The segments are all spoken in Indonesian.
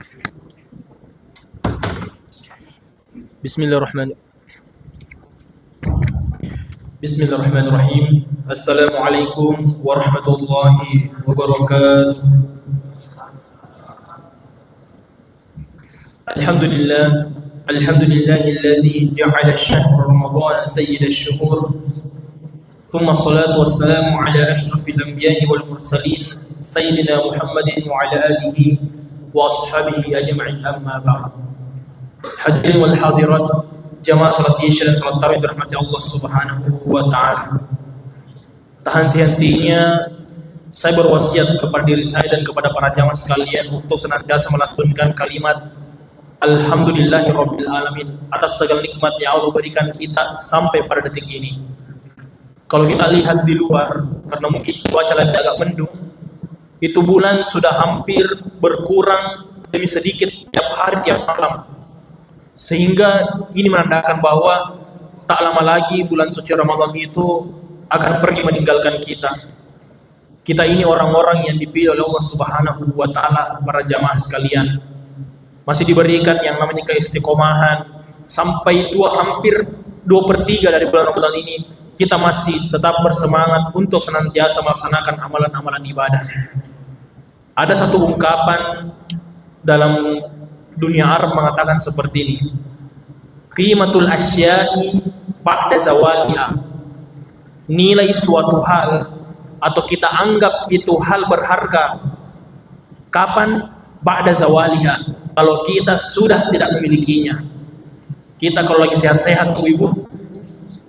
Bismillahirrahmanirrahim. Assalamualaikum warahmatullahi wabarakatuh. Alhamdulillahilladzi ja'ala syahr Ramadan sayyidash syuhur. Thumma salatu wassalamu ala asyrafil anbiya'i wal mursalin sayyidina Muhammadin wa ala alihi wa ashabihi ajma'in, amma ba'd. Hadirin wal hadirat, jamaah salat Isya dan salat tarawih dirahmati Allah Subhanahu wa taala. Tak henti-hentinya saya berwasiat kepada diri saya dan kepada para jamaah sekalian untuk senantiasa melantunkan kalimat Alhamdulillahirabbil alamin atas segala nikmat yang Allah berikan kita sampai pada detik ini. Kalau kita lihat di luar, karena mungkin cuaca lagi agak mendung, itu bulan sudah hampir berkurang demi sedikit tiap hari tiap malam. Sehingga ini menandakan bahwa tak lama lagi bulan suci Ramadan itu akan pergi meninggalkan kita. Kita ini orang-orang yang dipilih oleh Allah Subhanahu wa taala, para jamaah sekalian. Masih diberikan yang namanya keistiqomahan sampai hampir 2/3 dari bulan Ramadan ini kita masih tetap bersemangat untuk senantiasa melaksanakan amalan-amalan ibadah. Ada satu ungkapan dalam dunia Arab mengatakan seperti ini, qimatul asya'i ba'da zawaliha, nilai suatu hal atau kita anggap itu hal berharga kapan? Ba'da zawaliha, kalau kita sudah tidak memilikinya. Kita kalau lagi sehat-sehat tuh ibu,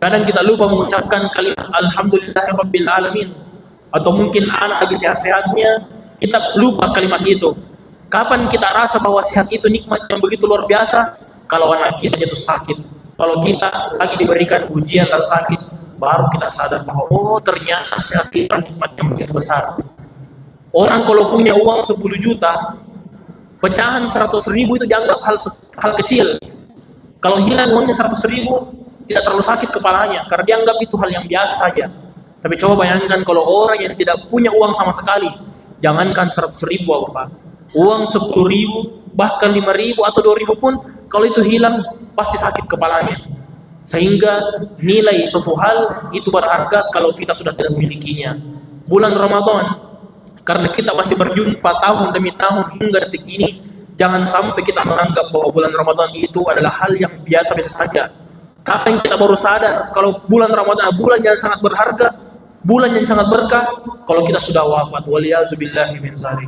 kadang kita lupa mengucapkan kalimat Alhamdulillahirabbil alamin, atau mungkin anak lagi sehat-sehatnya kita lupa kalimat itu. Kapan kita rasa bahwa sehat itu nikmat yang begitu luar biasa? Kalau anak kita jatuh sakit, kalau kita lagi diberikan ujian dan sakit, baru kita sadar bahwa oh ternyata sehat itu nikmat yang begitu besar. Orang kalau punya uang 10 juta, pecahan 100.000 itu dianggap hal kecil. Kalau hilang uangnya 100.000, tidak terlalu sakit kepalanya, karena dianggap itu hal yang biasa saja. Tapi coba bayangkan kalau orang yang tidak punya uang sama sekali, jangankan 100.000 Bapak, uang 10.000, bahkan 5.000 atau 2.000 pun, kalau itu hilang, pasti sakit kepalanya. Sehingga nilai suatu hal itu berharga kalau kita sudah tidak memilikinya. Bulan Ramadan, karena kita masih berjumpa tahun demi tahun hingga detik ini, jangan sampai kita menganggap bahwa bulan Ramadan itu adalah hal yang biasa-biasa saja. Kapan kita baru sadar kalau bulan Ramadan bulan yang sangat berharga, bulan yang sangat berkah, kalau kita sudah wafat. Waliyazubillahi min dzalik.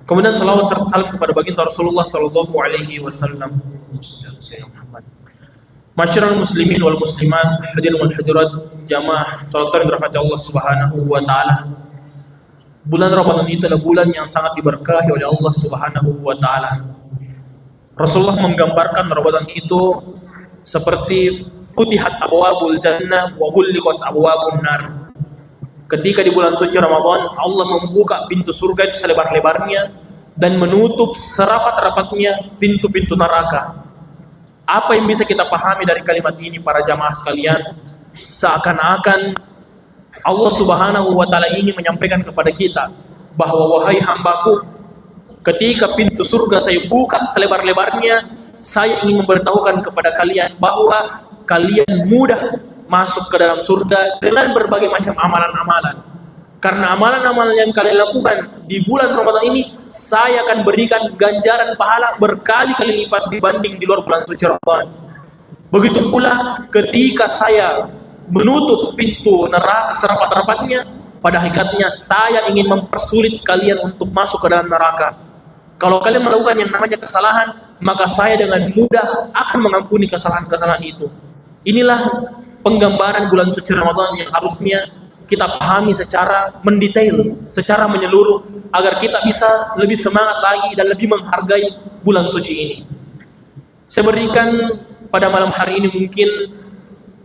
Kemudian salawat serta salam kepada baginda Rasulullah sallallahu alaihi wasallam. Masyarul muslimin wal muslimat, hadirin wal hadirat, jamaah salat tarawih dirahmati Allah Subhanahu wa taala. Bulan Ramadan itu adalah bulan yang sangat diberkahi oleh Allah Subhanahu wa taala. Rasulullah menggambarkan Ramadan itu seperti futihat abwabul jannah wa ghulliqat abwabun nar. Ketika di bulan suci Ramadan, Allah membuka pintu surga itu selebar-lebarnya dan menutup serapat-rapatnya pintu-pintu neraka. Apa yang bisa kita pahami dari kalimat ini para jamaah sekalian? Seakan-akan Allah Subhanahu wa taala ingin menyampaikan kepada kita bahwa wahai hambaku, ketika pintu surga saya buka selebar-lebarnya, saya ingin memberitahukan kepada kalian bahwa kalian mudah masuk ke dalam surga dengan berbagai macam amalan-amalan. Karena amalan-amalan yang kalian lakukan di bulan Ramadan ini, saya akan berikan ganjaran pahala berkali-kali lipat dibanding di luar bulan suci Ramadan. Begitu pula ketika saya menutup pintu neraka serapat-rapatnya, pada hakikatnya saya ingin mempersulit kalian untuk masuk ke dalam neraka. Kalau kalian melakukan yang namanya kesalahan, maka saya dengan mudah akan mengampuni kesalahan-kesalahan itu. Inilah penggambaran bulan suci Ramadan yang harusnya kita pahami secara mendetail, secara menyeluruh, agar kita bisa lebih semangat lagi dan lebih menghargai bulan suci ini. Saya berikan pada malam hari ini mungkin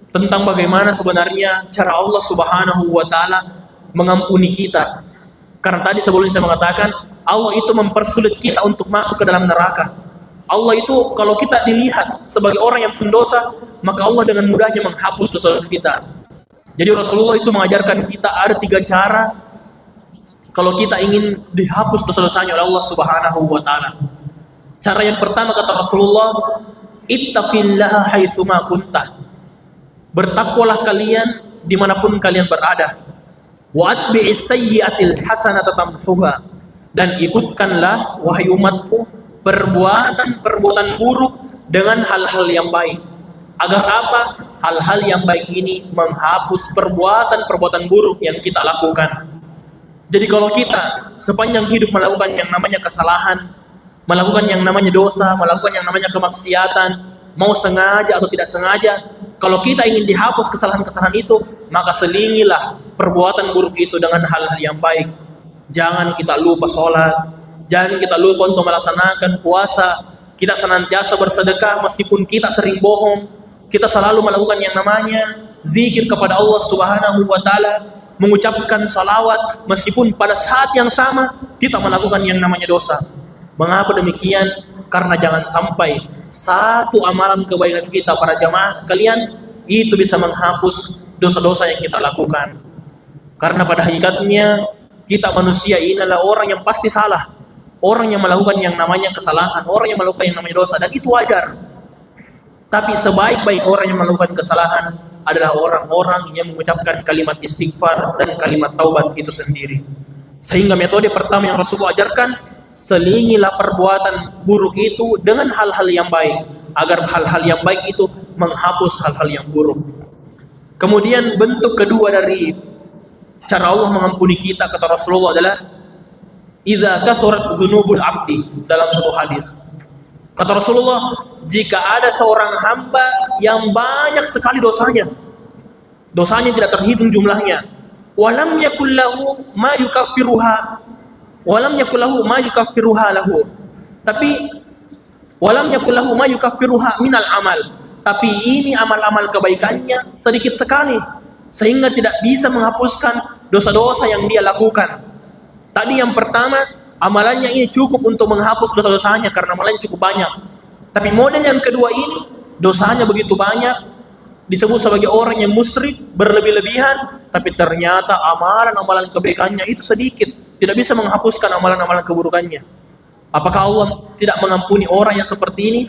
tentang bagaimana sebenarnya cara Allah Subhanahu wa taala mengampuni kita. Karena tadi sebelumnya saya mengatakan Allah itu mempersulit kita untuk masuk ke dalam neraka. Allah itu kalau kita dilihat sebagai orang yang pendosa, maka Allah dengan mudahnya menghapus dosa kita. Jadi Rasulullah itu mengajarkan kita ada 3 cara kalau kita ingin dihapus dosa-dosanya oleh Allah Subhanahu wa taala. Cara yang pertama kata Rasulullah, ittaqillaha haitsuma kunta. Bertakwalah kalian dimanapun kalian berada. Wa atbi'is sayyi'atil hasanata tamhuha. Dan ikutkanlah wahai umatku perbuatan buruk dengan hal-hal yang baik. Agar apa? Hal-hal yang baik ini menghapus perbuatan buruk yang kita lakukan. Jadi kalau kita sepanjang hidup melakukan yang namanya kesalahan, melakukan yang namanya dosa, melakukan yang namanya kemaksiatan, mau sengaja atau tidak sengaja, kalau kita ingin dihapus kesalahan-kesalahan itu, maka selingilah perbuatan buruk itu dengan hal-hal yang baik. Jangan kita lupa sholat, jangan kita lupa untuk melaksanakan puasa, kita senantiasa bersedekah meskipun kita sering bohong, kita selalu melakukan yang namanya zikir kepada Allah Subhanahu wa Ta'ala, mengucapkan salawat meskipun pada saat yang sama kita melakukan yang namanya dosa. Mengapa demikian? Karena jangan sampai satu amalan kebaikan kita para jamaah sekalian itu bisa menghapus dosa-dosa yang kita lakukan. Karena pada hakikatnya kita manusia ini adalah orang yang pasti salah, orang yang melakukan yang namanya kesalahan, orang yang melakukan yang namanya dosa, dan itu wajar. Tapi sebaik-baik orang yang melakukan kesalahan adalah orang-orang yang mengucapkan kalimat istighfar dan kalimat taubat itu sendiri. Sehingga metode pertama yang Rasulullah ajarkan, selingilah perbuatan buruk itu dengan hal-hal yang baik, agar hal-hal yang baik itu menghapus hal-hal yang buruk. Kemudian bentuk kedua dari cara Allah mengampuni kita kata Rasulullah adalah idza kathurat dzunubul abdi, dalam suatu hadis. Kata Rasulullah, jika ada seorang hamba yang banyak sekali dosanya tidak terhitung jumlahnya, walam yakul lahu ma yukaffiruha, tapi walam yakul lahu ma yukaffiruha minal amal, tapi ini amal-amal kebaikannya sedikit sekali sehingga tidak bisa menghapuskan dosa-dosa yang dia lakukan. Tadi yang pertama, amalannya ini cukup untuk menghapus dosa-dosanya karena amalannya cukup banyak. Tapi model yang kedua ini, dosanya begitu banyak, disebut sebagai orang yang musrif, berlebih-lebihan, tapi ternyata amalan-amalan kebaikannya itu sedikit, tidak bisa menghapuskan amalan-amalan keburukannya. Apakah Allah tidak mengampuni orang yang seperti ini?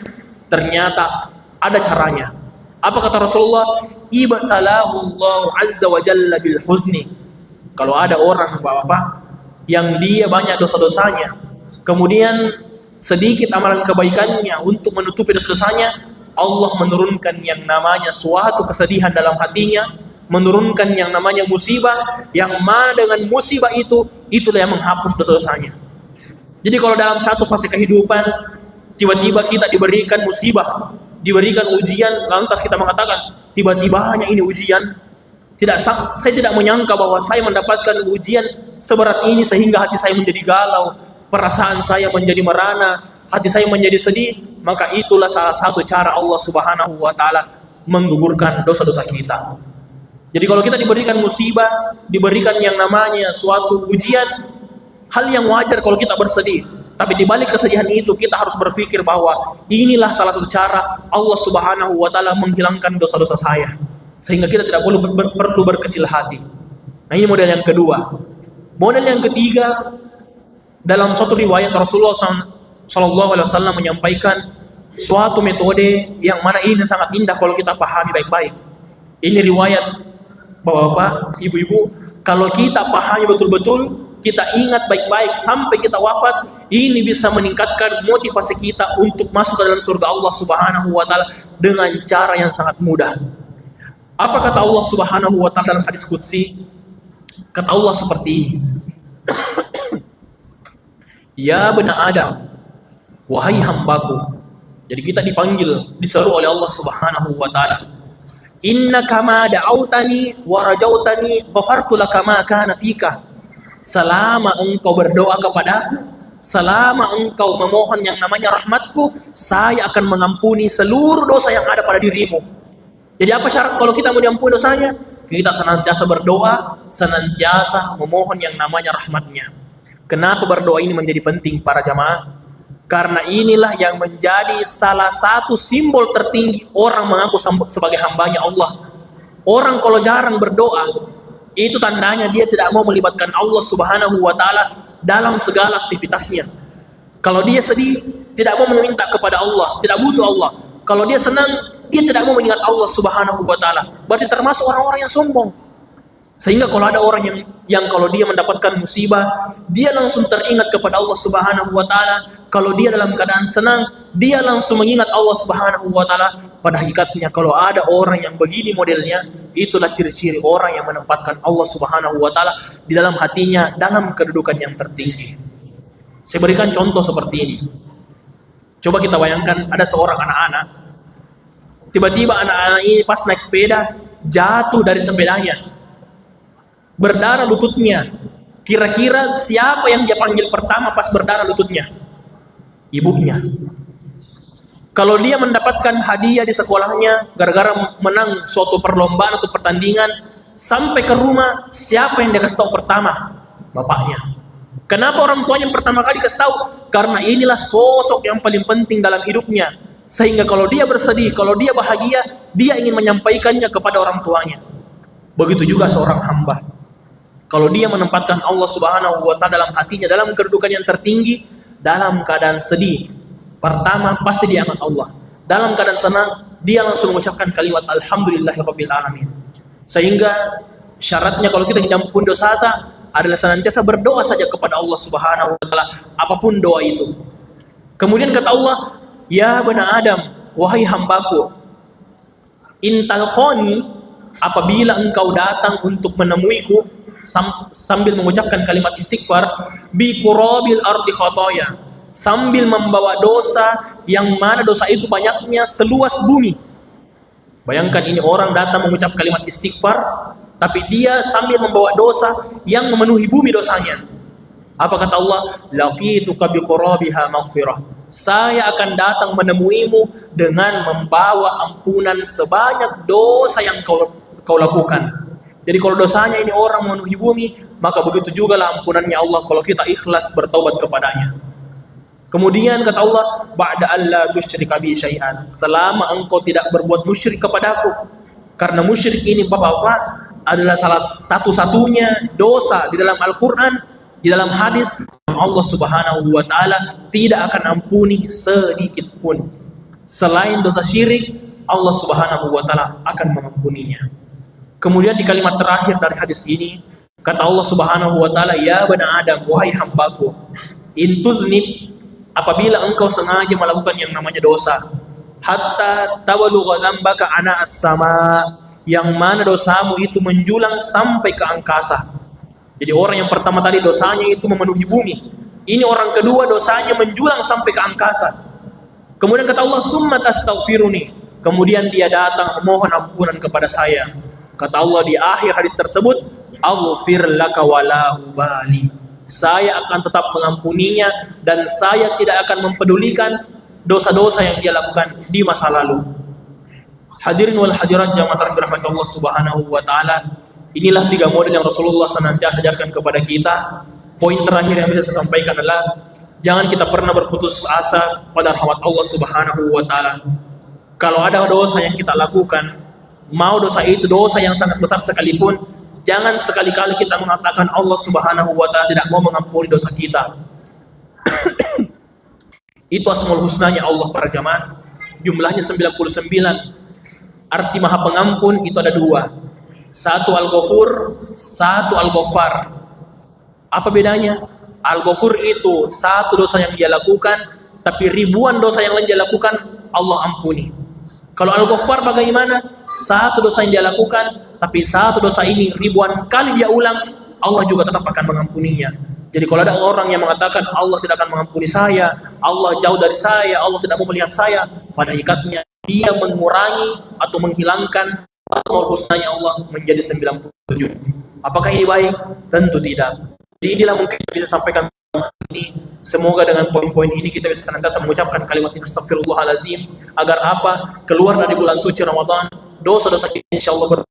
Ternyata ada caranya. Apa kata Rasulullah? Ibtalahu Allah azza wa jalla bil huzni. Kalau ada orang Bapak yang dia banyak dosa-dosanya, kemudian sedikit amalan kebaikannya untuk menutupi dosa-dosanya, Allah menurunkan yang namanya suatu kesedihan dalam hatinya, menurunkan yang namanya musibah, yang mana dengan musibah itu, itulah yang menghapus dosa-dosanya. Jadi kalau dalam satu fase kehidupan, tiba-tiba kita diberikan musibah, diberikan ujian, lantas kita mengatakan, tiba-tiba hanya ini ujian, saya tidak menyangka bahwa saya mendapatkan ujian seberat ini sehingga hati saya menjadi galau, perasaan saya menjadi merana, hati saya menjadi sedih. Maka itulah salah satu cara Allah Subhanahu wa Ta'ala menggugurkan dosa-dosa kita. Jadi kalau kita diberikan musibah, diberikan yang namanya suatu ujian, hal yang wajar kalau kita bersedih. Tapi di balik kesedihan itu kita harus berpikir bahwa inilah salah satu cara Allah Subhanahu wa Ta'ala menghilangkan dosa-dosa saya, sehingga kita tidak perlu berkecil hati. Nah, ini model yang kedua. Model yang ketiga, dalam suatu riwayat Rasulullah SAW menyampaikan suatu metode yang mana ini sangat indah kalau kita pahami baik-baik. Ini riwayat Bapak-bapak, ibu-ibu, kalau kita pahami betul-betul, kita ingat baik-baik sampai kita wafat, ini bisa meningkatkan motivasi kita untuk masuk ke dalam surga Allah Subhanahu wa Ta'ala dengan cara yang sangat mudah. Apa kata Allah Subhanahu wa Ta'ala dalam hadis qudsi? Kata Allah seperti ini. Ya bani Adam, wahai hambaku. Jadi kita dipanggil, diseru oleh Allah Subhanahu wa Ta'ala. Innaka ma da'autani wa rajautani ghafartu laka ma kana fika. Selama engkau berdoa kepadaku, selama engkau memohon yang namanya rahmatku, saya akan mengampuni seluruh dosa yang ada pada dirimu. Jadi apa syarat kalau kita mau diampuni dosanya? Kita senantiasa berdoa, senantiasa memohon yang namanya rahmatnya. Kenapa berdoa ini menjadi penting para jamaah? Karena inilah yang menjadi salah satu simbol tertinggi orang mengaku sebagai hambanya Allah. Orang kalau jarang berdoa, itu tandanya dia tidak mau melibatkan Allah Subhanahu wa Ta'ala dalam segala aktivitasnya. Kalau dia sedih, tidak mau meminta kepada Allah, tidak butuh Allah. Kalau dia senang, dia tidak mau mengingat Allah Subhanahu wa taala. Berarti termasuk orang-orang yang sombong. Sehingga kalau ada orang yang kalau dia mendapatkan musibah, dia langsung teringat kepada Allah Subhanahu wa taala. Kalau dia dalam keadaan senang, dia langsung mengingat Allah Subhanahu wa taala. Pada hakikatnya kalau ada orang yang begini modelnya, itulah ciri-ciri orang yang menempatkan Allah Subhanahu wa taala di dalam hatinya, dalam kedudukan yang tertinggi. Saya berikan contoh seperti ini. Coba kita bayangkan ada seorang anak-anak, tiba-tiba anak-anak ini pas naik sepeda jatuh dari sepedanya, berdarah lututnya. Kira-kira siapa yang dia panggil pertama pas berdarah lututnya? Ibunya. Kalau dia mendapatkan hadiah di sekolahnya gara-gara menang suatu perlombaan atau pertandingan, sampai ke rumah siapa yang dia kasih tahu pertama? Bapaknya. Kenapa orang tuanya yang pertama kali kasih tahu? Karena inilah sosok yang paling penting dalam hidupnya. Sehingga kalau dia bersedih, kalau dia bahagia, dia ingin menyampaikannya kepada orang tuanya. Begitu juga seorang hamba. Kalau dia menempatkan Allah Subhanahu wa taala dalam hatinya, dalam kedudukan yang tertinggi, dalam keadaan sedih, pertama pasti dia ingat Allah. Dalam keadaan senang, dia langsung mengucapkan kalimat alhamdulillahirabbil alamin. Sehingga syaratnya kalau kita mengampuni dosa adalah senantiasa berdoa saja kepada Allah Subhanahu wa taala, apapun doa itu. Kemudian kata Allah, ya bani Adam, wahai hambaku, intalqani, apabila engkau datang untuk menemuiku, sambil mengucapkan kalimat istighfar, bi qurabil ardi khotoya, sambil membawa dosa yang mana dosa itu banyaknya seluas bumi. Bayangkan ini orang datang mengucap kalimat istighfar, tapi dia sambil membawa dosa yang memenuhi bumi dosanya. Apa kata Allah? Laqituka biqurabiha maghfirah. Saya akan datang menemuimu dengan membawa ampunan sebanyak dosa yang kau lakukan. Jadi kalau dosanya ini orang memenuhi bumi, maka begitu juga lah ampunannya Allah kalau kita ikhlas bertaubat kepadanya. Kemudian kata Allah, ba'da alla tusyrika bi syai'an, selama engkau tidak berbuat musyrik kepadaku. Karena musyrik ini Bapak-bapak adalah salah satu-satunya dosa di dalam Al-Quran, di dalam hadis, Allah Subhanahu wa taala tidak akan ampuni sedikit pun. Selain dosa syirik, Allah Subhanahu wa taala akan mengampuninya. Kemudian di kalimat terakhir dari hadis ini, kata Allah Subhanahu wa taala, ya bani Adam, wahai hambaku, intuznib, apabila engkau sengaja melakukan yang namanya dosa, hatta tabalugha dzambaka ana as-sama, yang mana dosamu itu menjulang sampai ke angkasa. Jadi orang yang pertama tadi dosanya itu memenuhi bumi, ini orang kedua dosanya menjulang sampai ke angkasa. Kemudian kata Allah, summa tastaghfiruni, kemudian dia datang memohon ampunan kepada saya. Kata Allah di akhir hadis tersebut, aghfir laka wala ubali, saya akan tetap mengampuninya dan saya tidak akan mempedulikan dosa-dosa yang dia lakukan di masa lalu. Hadirin wal hadirat jamaah dirahmati Allah Subhanahu wa taala, inilah 3 model yang Rasulullah senantiasa ajarkan kepada kita. Poin terakhir yang bisa saya sampaikan adalah jangan kita pernah berputus asa pada rahmat Allah Subhanahu wa taala. Kalau ada dosa yang kita lakukan, mau dosa itu dosa yang sangat besar sekalipun, jangan sekali-kali kita mengatakan Allah Subhanahu wa taala tidak mau mengampuni dosa kita. Itu asmaul husnanya Allah para jamaah, jumlahnya 99. Arti maha pengampun itu ada 2. Satu Al-Ghafur, satu Al-Ghaffar. Apa bedanya? Al-Ghafur itu satu dosa yang dia lakukan, tapi ribuan dosa yang lain dia lakukan, Allah ampuni. Kalau Al-Ghaffar bagaimana? Satu dosa yang dia lakukan, tapi satu dosa ini ribuan kali dia ulang, Allah juga tetap akan mengampuninya. Jadi kalau ada orang yang mengatakan Allah tidak akan mengampuni saya, Allah jauh dari saya, Allah tidak mau melihat saya, pada hakikatnya dia mengurangi atau menghilangkan asmaul husnanya Allah menjadi 97. Apakah ini baik? Tentu tidak. Jadi inilah mungkin yang bisa sampaikan ini. Semoga dengan poin-poin ini kita bisa senantiasa mengucapkan kalimat astagfirullahalazim, agar apa? Keluar dari bulan suci Ramadan, dosa-dosa kita insyaallah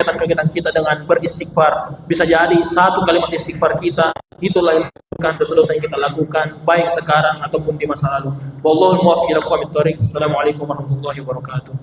kegiatan kita dengan beristighfar. Bisa jadi satu kalimat istighfar kita itulah yang menghilangkan dosa-dosa yang kita lakukan baik sekarang ataupun di masa lalu. Wallahul muwaffiq ila aqwamit thoriq. Assalamualaikum warahmatullahi wabarakatuh.